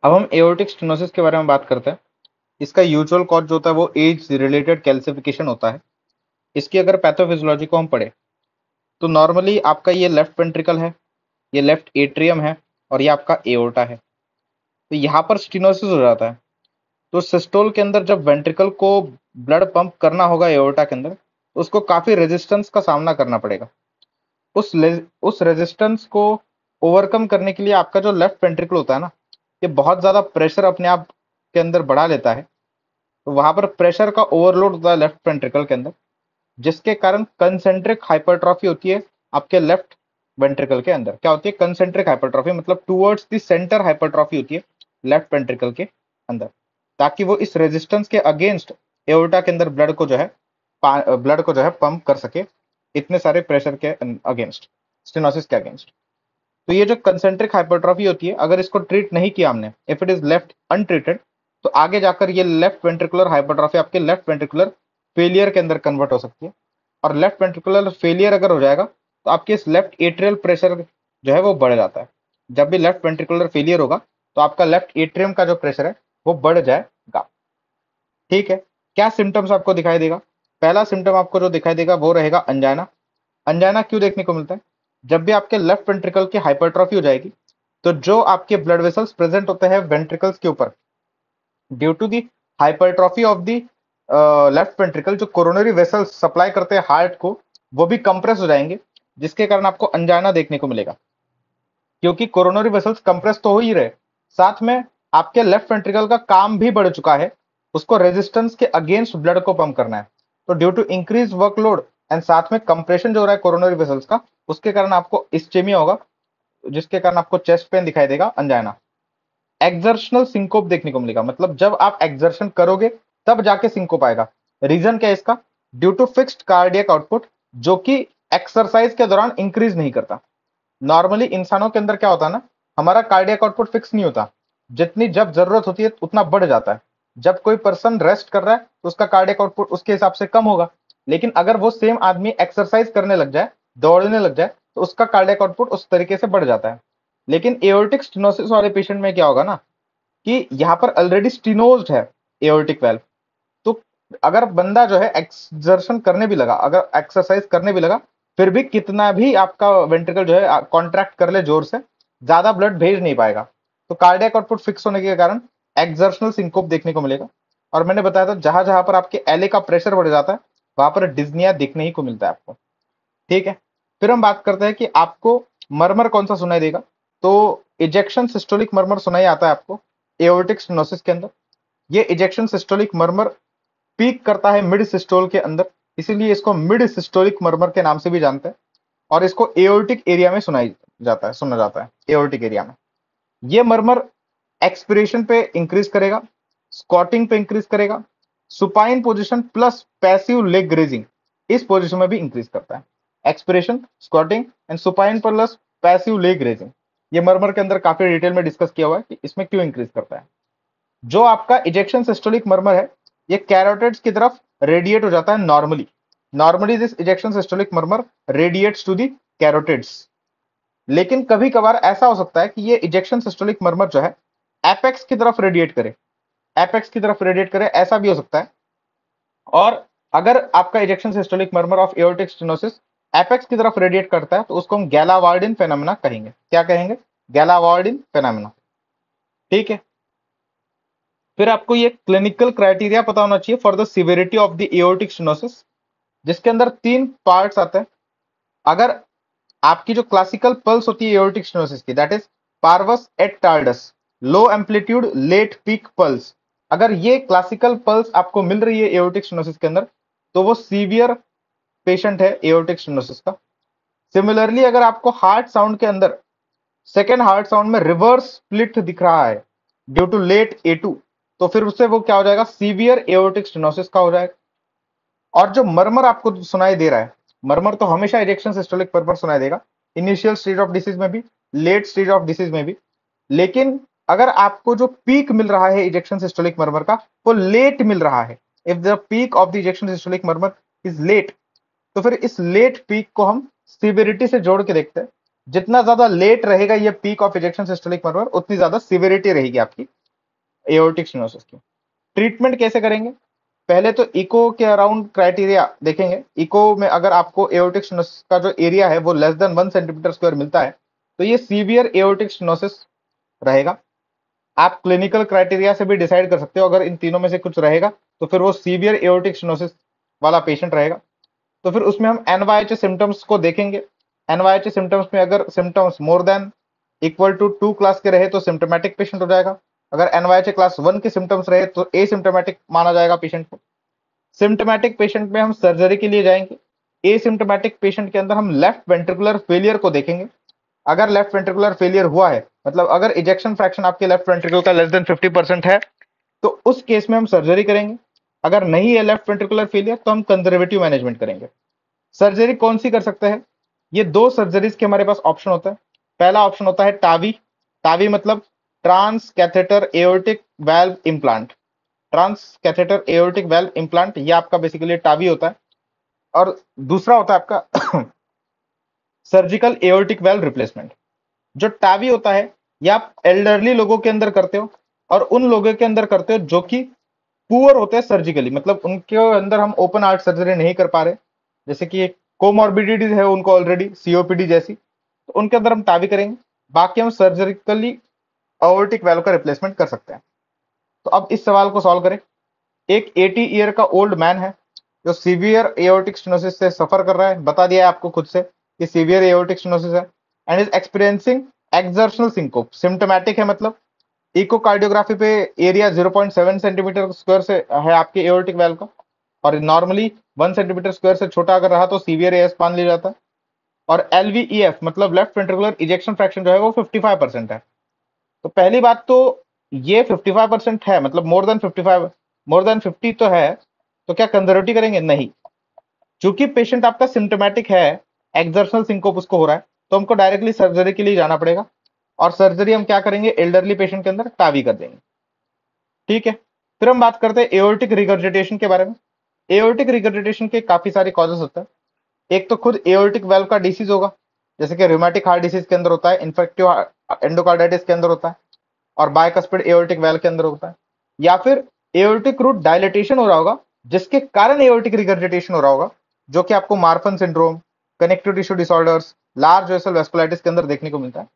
अब हम aortic stenosis के बारे में बात करते हैं। इसका यूजुअल कॉज जो होता है वो एज रिलेटेड कैल्सिफिकेशन होता है। इसकी अगर पैथोफिजियोलॉजी को हम पढ़े तो नॉर्मली आपका ये लेफ्ट वेंट्रिकल है, ये लेफ्ट एट्रियम है और ये आपका एओर्टा है। तो यहाँ पर स्टेनोसिस हो जाता है। तो सिस्टोल के अंदर जब वेंट्रिकल को ब्लड पंप करना होगा एओर्टा के अंदर, तो उसको काफी रेजिस्टेंस का सामना करना पड़ेगा। उस रेजिस्टेंस को ओवरकम करने के लिए आपका जो लेफ्ट वेंट्रिकल होता है ना, ये बहुत ज्यादा प्रेशर अपने आप के अंदर बढ़ा लेता है। तो वहां पर प्रेशर का ओवरलोड होता है लेफ्ट वेंट्रिकल के अंदर, जिसके कारण कंसेंट्रिक हाइपरट्रॉफी होती है आपके लेफ्ट वेंट्रिकल के अंदर। क्या होती है कंसेंट्रिक हाइपरट्रॉफी? मतलब टूवर्ड्स द सेंटर हाइपरट्रॉफी होती है लेफ्ट वेंट्रिकल के अंदर, ताकि वो इस रेजिस्टेंस के अगेंस्ट एओर्टा के अंदर ब्लड को जो है पंप कर सके, इतने सारे प्रेशर के अगेंस्ट, स्टेनोसिस के अगेंस्ट। तो ये जो कंसेंट्रिक हाइपरट्रॉफी होती है, अगर इसको ट्रीट नहीं किया हमने, if it is left untreated, तो आगे जाकर ये लेफ्ट वेंट्रिकुलर हाइपरट्रॉफी आपके लेफ्ट वेंट्रिकुलर फेलियर के अंदर कन्वर्ट हो सकती है। और लेफ्ट वेंट्रिकुलर फेलियर अगर हो जाएगा तो आपके इस लेफ्ट एट्रियल प्रेशर जो है वो बढ़ जाता है। जब भी लेफ्ट वेंट्रिकुलर फेलियर होगा तो आपका लेफ्ट एट्रियम का जो प्रेशर है वो बढ़ जाएगा। ठीक है। क्या सिम्टम्स आपको दिखाई देगा? पहला सिम्टम आपको जो दिखाई देगा वो रहेगा अंजाना। अंजाना क्यों देखने को मिलता है? जब भी आपके लेफ्ट वेंट्रिकल की हाइपरट्रॉफी हो जाएगी, तो जो आपके ब्लड वेसल्स प्रेजेंट होते हैं वेंट्रिकल्स के ऊपर, due to the hypertrophy of the left ventricle, जो कोरोनरी वेसल्स सप्लाई करते हैं हार्ट को, वो भी कंप्रेस हो जाएंगे, जिसके कारण आपको अंजाना देखने को मिलेगा। क्योंकि कोरोनरी वेसल्स कंप्रेस तो हो ही रहे, साथ में आपके लेफ्ट वेंट्रिकल का काम भी बढ़ चुका है, उसको रेजिस्टेंस के अगेंस्ट ब्लड को पंप करना है। तो due to increase workload and साथ में कंप्रेशन जो हो रहा है कोरोनरी वेसल्स का, उसके कारण आपको इस्चेमिया होगा, जिसके कारण आपको चेस्ट पेन दिखाई देगा, अंजाना। एक्सर्शनल सिंकोप देखने को मिलेगा, मतलब जब आप एक्सर्शन करोगे तब जाके सिंकोप आएगा। रीजन क्या है इसका? Due to fixed cardiac output, जो कि एक्सरसाइज के दौरान इंक्रीज नहीं करता। नॉर्मली इंसानों के अंदर क्या होता है ना, हमारा कार्डियक आउटपुट फिक्स नहीं होता, जितनी जब जरूरत होती है उतना बढ़ जाता है। जब कोई पर्सन रेस्ट कर रहा है तो उसका कार्डियक आउटपुट उसके हिसाब से कम होगा, लेकिन अगर वो सेम आदमी एक्सरसाइज करने लग जाए, दौड़ने लग जाए, तो उसका कार्डियक आउटपुट उस तरीके से बढ़ जाता है। लेकिन एओर्टिक स्टेनोसिस वाले पेशेंट में क्या होगा ना, कि यहाँ पर ऑलरेडी स्टिनोज्ड है एओर्टिक वेल्व। तो अगर बंदा जो है एक्सर्शन करने भी लगा, अगर एक्सरसाइज करने भी लगा, फिर भी कितना भी आपका वेंट्रिकल जो है कॉन्ट्रैक्ट कर ले जोर से, ज्यादा ब्लड भेज नहीं पाएगा। तो कार्डियक आउटपुट फिक्स होने के कारण एक्सर्शनल सिंकोप देखने को मिलेगा। और मैंने बताया था जहां जहां पर आपके एले का प्रेशर बढ़ जाता है, वहां पर डिज्निया दिखने ही को मिलता है आपको। ठीक है। फिर हम बात करते हैं कि आपको मरमर कौन सा सुनाई देगा। तो इजेक्शन सिस्टोलिक मरमर सुनाई आता है आपको एओर्टिक स्टेनोसिस के अंदर। ये इजेक्शन सिस्टोलिक मरमर पीक करता है मिड सिस्टोल के अंदर, इसीलिए इसको मिड सिस्टोलिक मरमर के नाम से भी जानते हैं। और इसको एओर्टिक एरिया में सुना जाता है एओर्टिक एरिया में। ये मरमर एक्सपिरेशन पे इंक्रीज करेगा, स्क्वाटिंग पे इंक्रीज करेगा, supine position plus passive leg raising, इस पोजीशन में भी इंक्रीज करता है। Expiration, squatting and supine plus passive leg raising, ये मरमर के अंदर काफी डिटेल में डिस्कस किया हुआ है कि इसमें क्यों इंक्रीज करता है। जो आपका इजेक्शन सिस्टोलिक मर्मर है, ये कैरोटिड्स की तरफ रेडिएट हो जाता है normally. Normally this ejection systolic murmur radiates to the carotids. लेकिन कभी कभार ऐसा हो सकता है कि ये इजेक्शन सिस्टोलिक मर्मर जो है एपेक्स की तरफ रेडिएट करे, एपेक्स की तरफ रेडिएट करे, ऐसा भी हो सकता है। और अगर आपका ejection systolic murmur of aortic stenosis apex की तरफ रेडिएट करता है, तो उसको हम गैलावार्डिन फेनोमेना कहेंगे। क्या कहेंगे? गैलावार्डिन फेनोमेना। ठीक है। फिर आपको ये क्लिनिकल क्राइटेरिया पता होना चाहिए for the severity of the aortic stenosis, जिसके अंदर 3 पार्ट्स आते हैं। अगर आपकी जो क्लासिकल पल्स होती है एओर्टिक स्टेनोसिस की, that is parvus et tardus, low amplitude late peak pulse, अगर ये क्लासिकल पल्स आपको मिल रही है एओर्टिक स्टेनोसिस के अंदर, तो वो सीवियर पेशेंट है एओर्टिक स्टेनोसिस का। सिमिलरली अगर आपको हार्ट साउंड के अंदर सेकेंड हार्ट साउंड में रिवर्स स्प्लिट दिख रहा है ड्यू टू लेट A2, तो फिर उससे वो क्या हो जाएगा? सीवियर एओर्टिक स्टेनोसिस का हो जाएगा। और जो मरमर आपको सुनाई दे रहा है, मरमर तो हमेशा इजेक्शन सिस्टोलिक मरमर सुनाई देगा, इनिशियल स्टेज ऑफ डिसीज में भी, लेट स्टेज ऑफ डिसीज में भी। लेकिन अगर आपको जो पीक मिल रहा है इजेक्शन सिस्टोलिक मरमर का, वो लेट मिल रहा है, if the peak of the ejection systolic murmur is late, तो फिर इस लेट पीक को हम सिविरिटी से जोड़ के देखते हैं। जितना ज्यादा लेट रहेगा ये peak of ejection systolic murmur, उतनी ज्यादा सिवियरिटी रहेगी आपकी एओर्टिक स्टेनोसिस की। ट्रीटमेंट कैसे करेंगे? पहले तो इको के अराउंड क्राइटेरिया देखेंगे। इको में अगर आपको एओर्टिक स्टेनोसिस का जो एरिया है वो लेस देन 1 सेंटीमीटर स्क्वायर मिलता है तो ये सीवियर एओर्टिक स्टेनोसिस रहेगा। आप क्लिनिकल क्राइटेरिया से भी डिसाइड कर सकते हो, अगर इन तीनों में से कुछ रहेगा तो फिर वो सीवियर एओर्टिक स्टेनोसिस वाला पेशेंट रहेगा। तो फिर उसमें हम एनवाईएच सिम्टम्स को देखेंगे। एनवाईएच सिम्टम्स में अगर symptoms more than equal to 2 class के रहे तो सिम्टोमेटिक पेशेंट हो जाएगा। अगर एनवाईएच क्लास 1 के सिम्टम्स रहे तो एसिम्टोमेटिक माना जाएगा पेशेंट को। सिम्टोमेटिक पेशेंट में हम सर्जरी के लिए जाएंगे। एसिम्टोमेटिक पेशेंट के अंदर हम लेफ्ट वेंट्रिकुलर फेलियर को देखेंगे। अगर लेफ्ट वेंट्रिकुलर फेलियर हुआ है, मतलब अगर इजेक्शन फ्रैक्शन आपके लेफ्ट वेंट्रिकल का लेस देन 50% है, तो उस केस में हम सर्जरी करेंगे। अगर नहीं है लेफ्ट वेंट्रिकुलर फेलियर तो हम कंजर्वेटिव मैनेजमेंट करेंगे। सर्जरी कौन सी कर सकते हैं? ये दो सर्जरीज के हमारे पास ऑप्शन होता है। पहला ऑप्शन होता है टावी। टावी मतलब transcatheter aortic valve implant. Transcatheter aortic valve implant ये आपका बेसिकली टावी होता है। और दूसरा होता है आपका सर्जिकल एओर्टिक वाल्व रिप्लेसमेंट। जो टावी होता है ये आप एल्डरली लोगों के अंदर करते हो और उन लोगों के अंदर करते हो जो कि पुअर होते हैं सर्जिकली, मतलब उनके अंदर हम ओपन हार्ट सर्जरी नहीं कर पा रहे, जैसे कि कोमॉर्बिडिटीज है उनको ऑलरेडी, सीओपीडी जैसी, तो उनके अंदर हम टावी करेंगे। बाकी हम सर्जिकली एओर्टिक वाल्व का रिप्लेसमेंट कर सकते हैं। तो अब इस सवाल को सॉल्व करें। एक 80 ईयर का ओल्ड मैन है जो सीवियर एओर्टिक स्टेनोसिस से सफर कर रहा है। बता दिया है आपको खुद से कि सीवियर एओर्टिक स्टेनोसिस है and is experiencing exertional syncope. Symptomatic है, मतलब इकोकार्डियोग्राफी पे एरिया 0.7 सेंटीमीटर स्क्वायर से है आपके एओर्टिक वाल्व का, और नॉर्मली 1 सेंटीमीटर स्क्वायर से छोटा अगर रहा तो सीवियर एएस मान लिया जाता है। और एलवीईएफ मतलब लेफ्ट वेंट्रिकुलर इजेक्शन फ्रैक्शन जो है वो 55% है। तो पहली बात तो ये 55% है, मतलब मोर देन 55, मोर देन 50 तो है, तो क्या कंजर्वेटिव करेंगे? नहीं। चूंकि पेशेंट आपका सिम्टोमेटिक है, एक्सर्शनल सिंकोप उसको हो रहा है, तो हमको डायरेक्टली सर्जरी के लिए जाना पड़ेगा। और सर्जरी हम क्या करेंगे? एल्डरली पेशेंट के अंदर टावी कर देंगे। ठीक है, फिर हम बात करते हैं एओर्टिक रिगर्जिटेशन के बारे में। एओर्टिक रिगर्जिटेशन के काफी सारे कॉजेस होते हैं। एक तो खुद एओर्टिक वाल्व का डिसीज होगा, जैसे कि रूमेटिक हार्ट डिसीज के अंदर होता है, इन्फेक्टिव एंडोकार्डाइटिस के अंदर होता है, और बायकस्पिड एओर्टिक वाल्व के अंदर होता है। या फिर एओर्टिक रूट डायलेटेशन हो रहा होगा जिसके कारण एओर्टिक रिगर्जिटेशन हो रहा होगा, जो कि आपको Marfan syndrome, connective tissue disorders, large vessel vasculitis के अंदर देखने को मिलता है।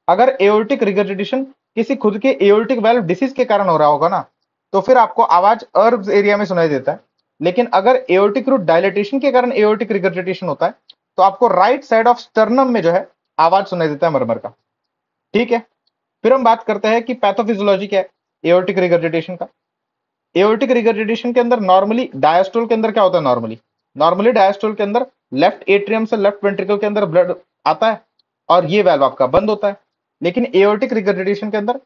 अगर एओर्टिक रिगर्जिटेशन किसी खुद के एओर्टिक वाल्व डिसीज के कारण हो रहा होगा ना, तो फिर आपको आवाज अर्ब्स एरिया में सुनाई देता है। लेकिन अगर एओर्टिक रूट डायलेटेशन के कारण एओर्टिक रिगर्जिटेशन होता है तो आपको राइट साइड ऑफ स्टर्नम में जो है आवाज सुनाई देता है मरमर का। ठीक है, फिर हम बात करते हैं कि पैथोफिजियोलॉजी क्या है एओर्टिक रिगर्जिटेशन का। एओर्टिक रिगर्जिटेशन के अंदर नॉर्मली डायस्टोल के अंदर क्या होता है? नॉर्मली नॉर्मली डायस्टोल के अंदर लेफ्ट एट्रियम से लेफ्ट वेंट्रिकल के अंदर ब्लड आता है और ये वाल्व आपका बंद होता है। लेकिन एओर्टिक रिगर्जिटेशन के अंदर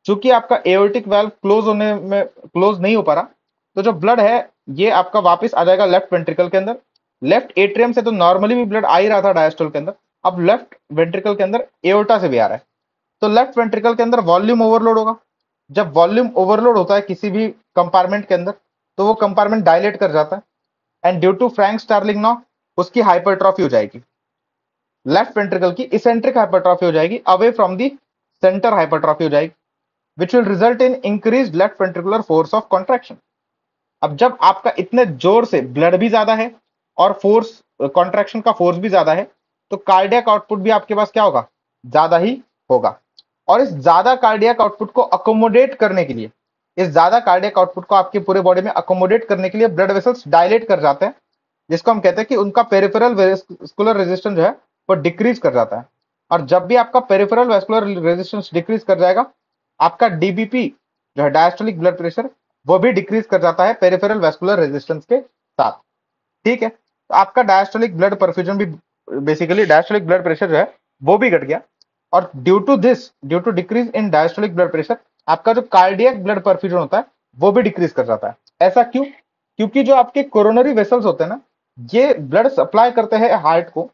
चूंकि आपका एओर्टिक वाल्व क्लोज होने में क्लोज नहीं हो पा रहा, तो जो ब्लड है ये आपका वापस आ जाएगा लेफ्ट वेंट्रिकल के अंदर। लेफ्ट एट्रियम से तो नॉर्मली भी ब्लड आ ही रहा था डायस्टोल के अंदर, अब लेफ्ट वेंट्रिकल के अंदर एओर्टा से भी आ रहा है। तो लेफ्ट वेंट्रिकल के अंदर वॉल्यूम ओवरलोड होगा। जब वॉल्यूम ओवरलोड होता है किसी भी कंपार्टमेंट के अंदर तो वो कंपार्टमेंट डायलेट कर जाता है and due to Frank Starling law उसकी हाइपरट्रॉफी हो जाएगी। लेफ्ट वेंट्रिकल की इसेंट्रिक हाइपरट्रॉफी हो जाएगी, away from the centre hypertrophy हो जाएगी, which will result in increase left ventricular force of contraction. अब जब आपका इतने जोर से ब्लड भी ज्यादा है और फोर्स कॉन्ट्रैक्शन का फोर्स भी ज्यादा है, तो कार्डियक आउटपुट भी आपके पास क्या होगा? ज्यादा ही होगा। और इस ज्यादा कार्डियक आउटपुट को अकोमोडेट करने के लिए, इस ज्यादा कार्डियक आउटपुट को आपके पूरे बॉडी में अकोमोडेट करने के लिए ब्लड वेसल्स डायलेट कर जाते हैं, जिसको हम कहते हैं कि उनका पेरिफेरल वेस्कुलर रेजिस्टेंस जो है वो डिक्रीज कर जाता है। और जब भी आपका पेरिफेरल वेस्कुलर रेजिस्टेंस डिक्रीज कर जाएगा, आपका डीबीपी जो है डायस्टोलिक ब्लड प्रेशर वो भी डिक्रीज कर जाता है पेरिफेरल वेस्कुलर रेजिस्टेंस के साथ। ठीक है, तो आपका डायस्टोलिक ब्लड परफ्यूजन भी, बेसिकली डायस्टोलिक ब्लड प्रेशर जो है वो भी घट गया। और due to this, due to decrease in diastolic blood pressure, आपका जो कार्डियक ब्लड परफ्यूजन होता है वो भी डिक्रीज कर जाता है। ऐसा क्यों? क्योंकि जो आपके कोरोनरी वेसल्स होते हैं ना, ये ब्लड सप्लाई करते हैं हार्ट को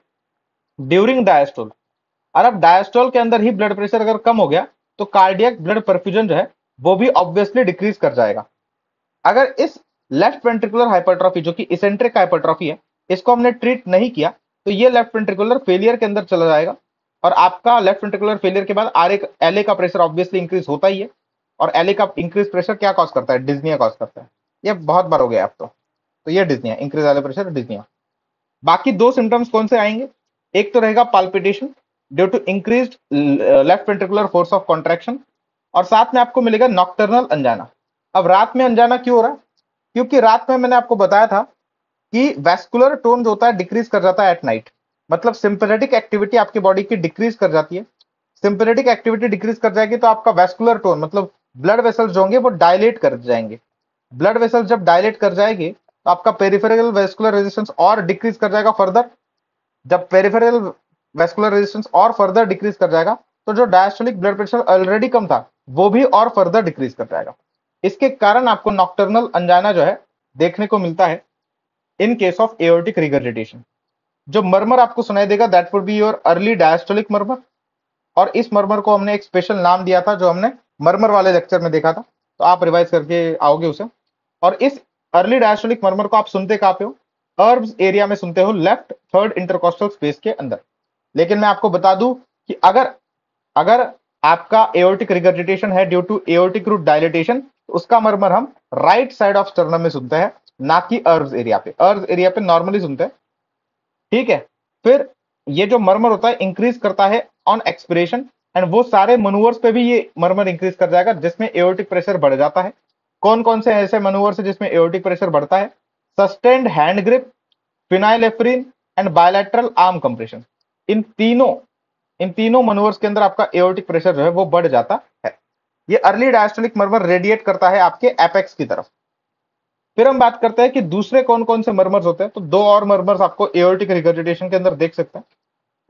ड्यूरिंग डायस्टोल। और अब डायस्टोल के अंदर ही ब्लड प्रेशर अगर कम हो गया तो कार्डियक ब्लड परफ्यूजन जो है वो भी ऑब्वियसली डिक्रीज कर जाएगा। अगर इस लेफ्ट वेंट्रिकुलर हाइपरट्रॉफी जो कि इसेंट्रिक हाइपरट्रॉफी है, इसको हमने ट्रीट नहीं किया तो ये लेफ्ट वेंट्रिकुलर फेलियर के अंदर चला जाएगा और आपका लेफ्ट वेंट्रिकुलर फेलियर के बाद आर एलए का प्रेशर ऑब्वियसली इंक्रीज होता ही है, और एलए का इंक्रीज प्रेशर क्या कॉज करता है, डिज्निया कॉज करता है। ये बहुत बार हो गया आप तो ये dyspnoea, increase LA pressure dyspnoea. बाकी दो सिम्टम्स कौन से आएंगे, एक तो रहेगा palpitation due to increase left ventricular force of contraction, और साथ में आपको मिलेगा नॉक्टर्नल अंजाना। अब रात में अंजाना क्यों हो रहा है, क्योंकि रात में मैंने आपको बताया था कि वैस्कुलर टोन जो होता है डिक्रीज कर जाता है एट नाइट, मतलब सिंपैथेटिक एक्टिविटी आपकी बॉडी की डिक्रीज कर जाती है। सिंपैथेटिक एक्टिविटी डिक्रीज कर जाएगी तो आपका वैस्कुलर टोन मतलब ब्लड वेसल्स जो होंगे वो डायलेट कर जाएंगे। ब्लड वेसल्स जब डायलेट कर जाएंगे तो आपका पेरिफेरल वैस्कुलर रेजिस्टेंस और डिक्रीज कर जाएगा फर्दर। जब पेरिफेरल वैस्कुलर रेजिस्टेंस और फर्दर डिक्रीज कर जाएगा तो जो डायस्टोलिक ब्लड प्रेशर ऑलरेडी कम था वो भी और फर्दर डिक्रीज कर जाएगा। इसके कारण आपको नॉक्टर्नल अंजाना जो है देखने को मिलता है in case of aortic regurgitation. जो मर्मर आपको सुनाई देगा that would be your early diastolic murmur, और इस मर्मर को हमने एक स्पेशल नाम दिया था जो हमने मर्मर वाले लेक्चर में देखा था, तो आप रिवाइज करके आओगे उसे। और इस अर्ली डायस्टोलिक मर्मर को आप सुनते कहां पे हो, अर्ब्स एरिया में सुनते हो, लेफ्ट थर्ड इंटरकोस्टल स्पेस के अंदर। लेकिन मैं आपको बता दूं कि अगर अगर आपका एओर्टिक रिगर्जिटेशन है due to aortic root dilatation, तो उसका मर्मर हम राइट साइड ऑफ स्टर्नम में सुनते हैं, ना कि अर्ब्स एरिया पे। अर्ब्स एरिया पे नॉर्मली सुनते हैं, ठीक है। फिर ये जो मर्मर होता है इंक्रीज करता है ऑन एक्सपिरेशन, एंड वो सारे मनूवर्स पे भी ये मर्मर इंक्रीज कर जाएगा जिसमें एओर्टिक प्रेशर बढ़ जाता है। कौन कौन से ऐसे मनूवर्स है जिसमें एओर्टिक प्रेशर बढ़ता है, sustained hand grip, phenylephrine and bilateral arm compression. इन तीनों मनूवर्स के अंदर आपका एओर्टिक प्रेशर जो है वो बढ़ जाता है। ये अर्ली डायस्टोलिक मर्मर रेडिएट करता है आपके एपेक्स की तरफ। फिर हम बात करते हैं कि दूसरे कौन कौन से मर्मर्स होते हैं, तो दो और मर्मर्स आपको एओर्टिक रिगर्जिटेशन के अंदर देख सकते हैं।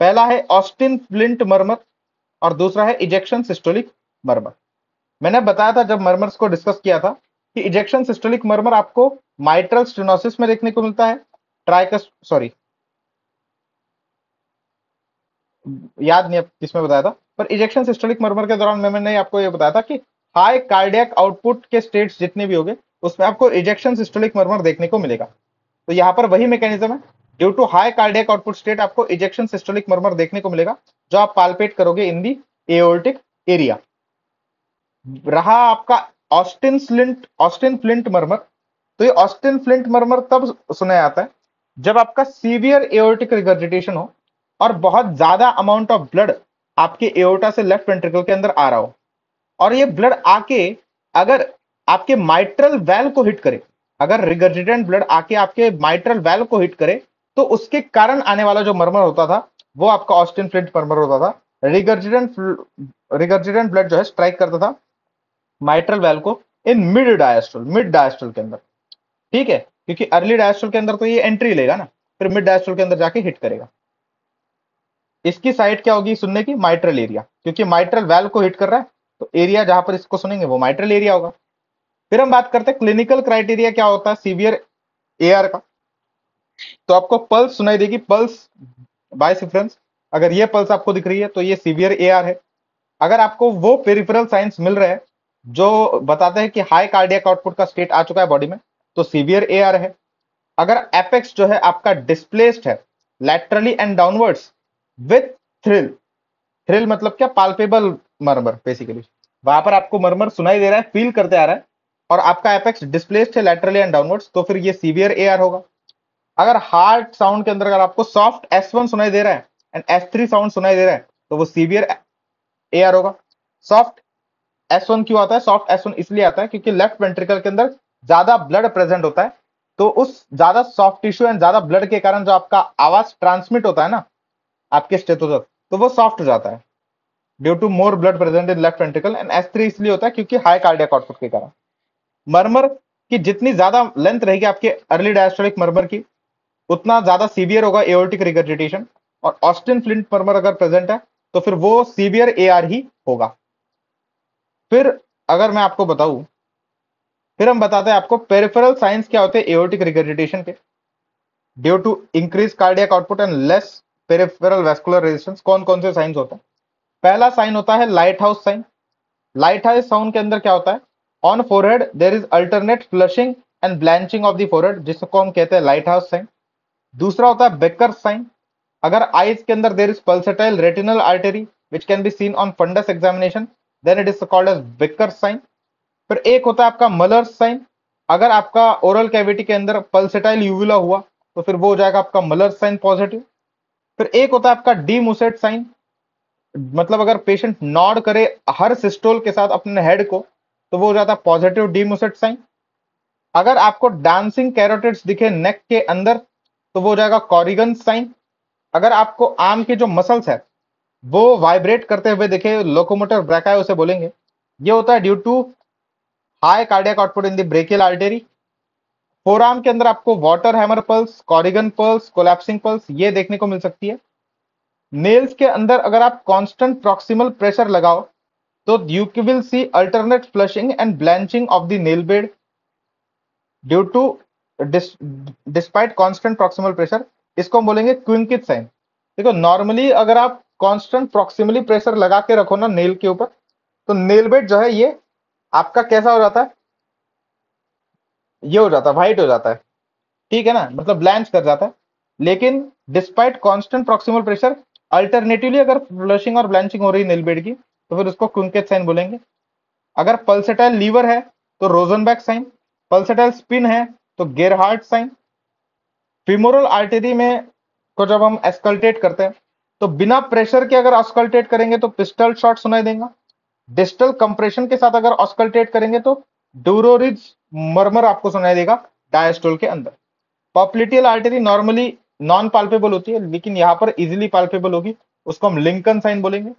पहला है ऑस्टिन फ्लिंट मर्मर और दूसरा है इजेक्शन सिस्टोलिक मर्मर। मैंने बताया था जब मर्मर्स को डिस्कस किया था कि इजेक्शन सिस्टोलिक मर्मर आपको माइट्रल स्टेनोसिस में देखने को मिलता है, ट्राइकस सॉरी याद नहीं अब किसमें बताया था, पर इजेक्शन सिस्टोलिक मर्मर के दौरान मैंने आपको ये बताया था कि हाई कार्डियक आउटपुट के स्टेट्स जितने भी होंगे उसमें आपको इजेक्शन सिस्टोलिक मर्मर देखने को मिलेगा। तो यहाँ पर वही मैकेनिज्म है, due to high cardiac output state आपको इजेक्शन सिस्टोलिक मर्मर देखने को मिलेगा जो आप पाल्पेट करोगे इन दी एओर्टिक एरिया। रहा आपका ऑस्टिन फ्लिंट मर्मर, तो ये ऑस्टिन फ्लिंट मर्मर तब सुना जाता है जब आपका सीवियर एओर्टिक रिगर्जिटेशन हो और बहुत ज्यादा अमाउंट ऑफ ब्लड आपके एओर्टा से लेफ्ट वेंट्रिकल के अंदर आ रहा हो, और ये ब्लड आके अगर आपके माइट्रल वेल को हिट करे, अगर रिगर्जिटेंट ब्लड आके आपके माइट्रल वेल को हिट करे तो उसके कारण आने वाला जो मर्मर होता था वो आपका ऑस्टिन फ्लिंट मर्मर होता था। रिगर्जिटेंट ब्लड जो है स्ट्राइक करता था माइट्रल वेल को इन मिड डायस्टोल के अंदर, ठीक है, क्योंकि अर्ली डायस्टोल के अंदर तो ये एंट्री लेगा ना, फिर मिड डायस्टोल के अंदर जाके हिट करेगा। इसकी साइड क्या होगी सुनने की, माइट्रल एरिया, क्योंकि माइट्रल वेल को हिट कर रहा है तो एरिया जहां पर इसको सुनेंगे वो माइट्रल एरिया होगा। फिर हम बात करते हैं क्लिनिकल क्राइटेरिया क्या होता है सीवियर एआर का। तो आपको पल्स सुनाई देगी, पल्स बाय सिफरेंस, अगर ये पल्स आपको दिख रही है तो ये सीवियर एआर है। अगर आपको वो पेरिफेरल साइंस मिल रहे हैं जो बताते हैं कि हाई कार्डियक आउटपुट का स्टेट आ चुका है बॉडी में, तो सीवियर एआर है। अगर एपेक्स जो है आपका डिस्प्लेस्ड है laterally and downwards with thrill, thrill मतलब क्या, पाल्पेबल मर्मर बेसिकली, वहां पर आपको मर्मर सुनाई दे रहा है, फील करते आ रहा है, और आपका एपेक्स डिस्प्लेस्ड है लैटरली एंड डाउनवर्ड्स, तो फिर ये सीवियर एआर होगा। अगर हार्ट साउंड के अंदर अगर आपको सॉफ्ट S1 सुनाई दे रहा है एंड S3 साउंड सुनाई दे रहा है तो वो सीवियर एआर होगा। सॉफ्ट S1 क्यों आता है, सॉफ्ट S1 इसलिए आता है क्योंकि लेफ्ट वेंट्रिकल के अंदर ज्यादा ब्लड प्रेजेंट होता है, तो उस ज्यादा सॉफ्ट टिश्यू एंड ज्यादा ब्लड के कारण जो आपका आवाज ट्रांसमिट होता है ना आपके स्टेटो तक, तो वो सॉफ्ट हो जाता है due to more blood present in left ventricle. And S3 इसलिए होता है क्योंकि हाई कार्डियक आउटपुट के कारण। मर्मर की जितनी ज्यादा लेंथ रहेगी आपके अर्ली डायस्टोलिक मर्मर की उतना ज्यादा सीवियर होगा एओर्टिक रिगर्जिटेशन, और ऑस्टिन फ्लिंट मर्मर अगर प्रेजेंट है तो फिर वो सीवियर एआर ही होगा। फिर अगर मैं आपको बताऊं, फिर हम बताते हैं आपको पेरिफेरल साइंस क्या होते हैं एओर्टिक रिगर्जिटेशन के due to increase cardiac output and less peripheral vascular resistance. कौन कौन से साइंस होते हैं, पहला साइन होता है lighthouse sign. Lighthouse sound के अंदर क्या होता है, on forehead there is alternate flushing and blanching of the forehead, जिसको हम कहते हैं लाइट हाउस साइन। दूसरा होता है बेकर साइन, अगर आईज के अंदर there is pulsatile retinal artery which can be seen on fundus examination, then it is called as Becker sign. फिर एक होता है आपका मलर्स साइन, अगर आपका ओरल कैविटी के अंदर पल्सेटाइल यूवुला हुआ तो फिर वो हो जाएगा आपका मलर्स साइन पॉजिटिव। फिर एक होता है आपका डी मुसेट साइन, मतलब अगर पेशेंट नॉड करे हर सिस्टोल के साथ अपने हेड को तो वो हो जाता है पॉजिटिव डी मुसेट साइन। अगर आपको डांसिंग कैरोटिड्स दिखे नेक के अंदर तो वो हो जाएगा कॉरिगन साइन। अगर आपको आर्म के जो मसल्स है वो वाइब्रेट करते हुए दिखे, लोकोमोटर ब्रैका उसे बोलेंगे, ये होता है due to high cardiac output in the brachial artery. Forearm के अंदर आपको water hammer pulse, Corrigan pulse, collapsing pulse ये देखने को मिल सकती है। नेल्स के अंदर अगर आप कांस्टेंट प्रॉक्सिमल प्रेशर लगाओ तो you will see alternate flushing and blanching of the nail bed due to despite constant proximal pressure. इसको हम बोलेंगे क्विंकित साइन। देखो नॉर्मली अगर आप कांस्टेंट प्रॉक्सिमली प्रेशर लगा के रखो ना नेल के ऊपर तो नेल बेड जो है ये आपका कैसा हो जाता है, ये हो जाता है व्हाइट हो जाता है, ठीक है ना, मतलब ब्लैंच कर जाता है। लेकिन despite constant proximal pressure alternatively अगर फ्लशिंग और ब्लैंचिंग हो रही है नेल बेड की तो फिर उसको क्विंकेट साइन बोलेंगे। अगर पल्सेटाइल लीवर है तो रोजनबैक साइन, पल्सेटाइल स्पिन है तो गेरहार्ट साइन। फिमोरल आर्टरी में को जब हम एस्कल्टेट करते हैं तो बिना प्रेशर के अगर ऑस्कल्टेट करेंगे तो पिस्टल शॉट सुनाई देगा। डिस्टल कंप्रेशन के साथ अगर ऑस्कल्टेट करेंगे तो डूरोरिज मरमर आपको सुनाई देगा डायस्टोल के अंदर। Popliteal artery normally non palpable होती है लेकिन यहां पर इजीली पाल्पेबल होगी, उसको हम लिंकन साइन बोलेंगे।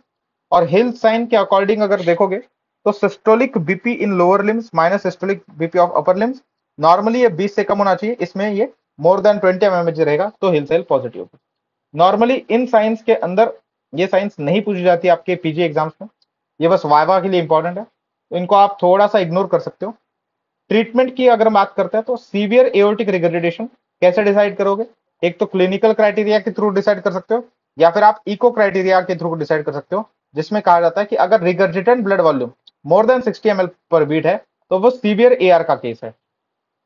और हिल साइन के अकॉर्डिंग अगर देखोगे तो systolic BP in lower limbs minus systolic BP of upper limbs, normally ये 20 से कम होना चाहिए, इसमें ये मोर देन 20 mmHg रहेगा तो हिल सेल पॉजिटिव होगा। नॉर्मली इन साइंस के अंदर ये साइंस नहीं पूछी जाती आपके पीजी एग्जाम्स में, ये बस वाइवा के लिए इंपॉर्टेंट है, तो इनको आप थोड़ा सा इग्नोर कर सकते हो। ट्रीटमेंट की अगर बात करते हैं तो सीवियर एओर्टिक रिगर्जिटेशन कैसे डिसाइड करोगे, एक तो क्लिनिकल क्राइटेरिया के थ्रू डिसाइड कर सकते हो या फिर आप इको क्राइटेरिया के थ्रू डिसाइड कर सकते हो, जिसमें कहा जाता है कि अगर regurgitant blood volume more than 60 ml per beat है तो वो सीवियर एआर का केस है।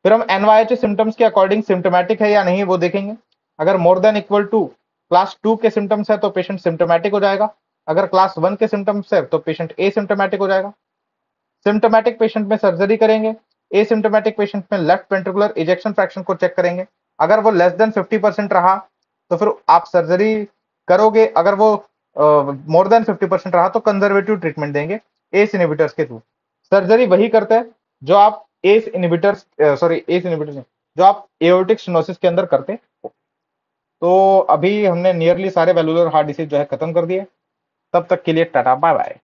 फिर हम एनवाईएच सिम्टम्स के अकॉर्डिंग सिम्टोमेटिक है या नहीं वो देखेंगे। अगर more than equal to class 2 के सिम्टम्स है तो पेशेंट सिम्टोमेटिक हो जाएगा, अगर क्लास 1 के सिम्टम्स है तो पेशेंट एसिम्टोमेटिक हो जाएगा। सिम्टोमेटिक पेशेंट में सर्जरी करेंगे, एसिम्टोमेटिक पेशेंट में लेफ्ट वेंट्रिकुलर इजेक्शन फ्रैक्शन को चेक करेंगे, अगर वो लेस देन 50% रहा तो फिर आप सर्जरी करोगे, अगर वो मोर देन 50% रहा तो कंजर्वेटिव ट्रीटमेंट देंगे एस इनहिबिटर्स के थ्रू। सर्जरी वही करता है जो आप एस इनहिबिटर्स एस इनहिबिटर्स जो आप एओर्टिक स्टेनोसिस के अंदर करते हो। तो अभी हमने नियरली सारे वैल्वुलर हार्ट डिसीज जो है खत्म कर दिए। तब तक के लिए टाटा बाय बाय।